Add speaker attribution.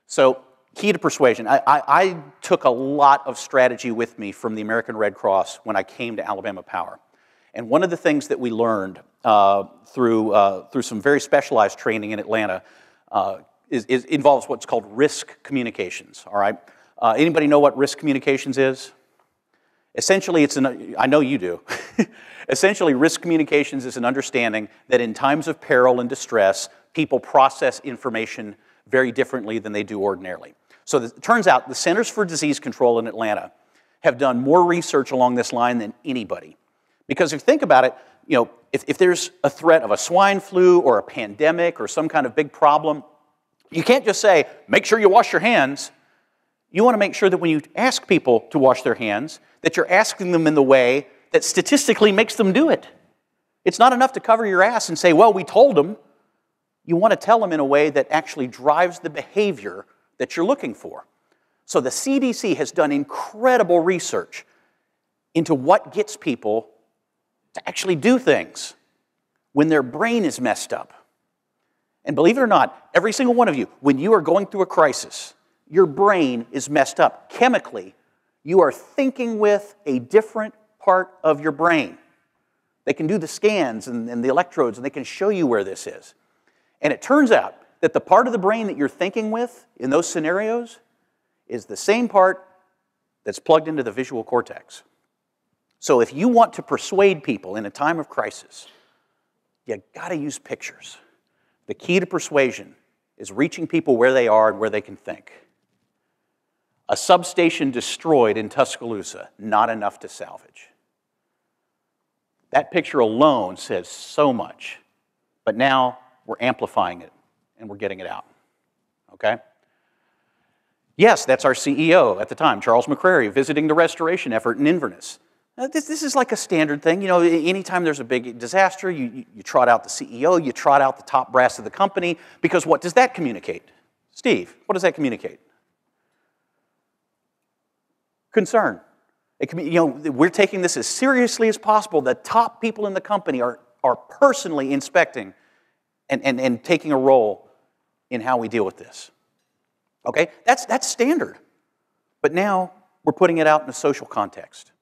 Speaker 1: So, key to persuasion. I took a lot of strategy with me from the American Red Cross when I came to Alabama Power. And one of the things that we learned through some very specialized training in Atlanta involves what's called risk communications, all right? Anybody know what risk communications is? Essentially, I know you do. Essentially, risk communications is an understanding that in times of peril and distress, people process information very differently than they do ordinarily. So it turns out the Centers for Disease Control in Atlanta have done more research along this line than anybody. Because if you think about it, if there's a threat of a swine flu or a pandemic or some kind of big problem, you can't just say, make sure you wash your hands. You want to make sure that when you ask people to wash their hands, that you're asking them in the way that statistically makes them do it. It's not enough to cover your ass and say, well, we told them. You want to tell them in a way that actually drives the behavior that you're looking for. So the CDC has done incredible research into what gets people to actually do things when their brain is messed up. And believe it or not, every single one of you, when you are going through a crisis, your brain is messed up. Chemically, you are thinking with a different part of your brain. They can do the scans and the electrodes, and they can show you where this is. And it turns out that the part of the brain that you're thinking with in those scenarios is the same part that's plugged into the visual cortex. So if you want to persuade people in a time of crisis, you got to use pictures. The key to persuasion is reaching people where they are and where they can think. A substation destroyed in Tuscaloosa, not enough to salvage. That picture alone says so much, but now we're amplifying it and we're getting it out, okay? Yes, that's our CEO at the time, Charles McCrary, visiting the restoration effort in Inverness. This is like a standard thing. Anytime there's a big disaster, you trot out the CEO, you trot out the top brass of the company, because what does that communicate? Steve, what does that communicate? Concern. We're taking this as seriously as possible. The top people in the company are personally inspecting and taking a role in how we deal with this. Okay? That's standard. But now we're putting it out in a social context.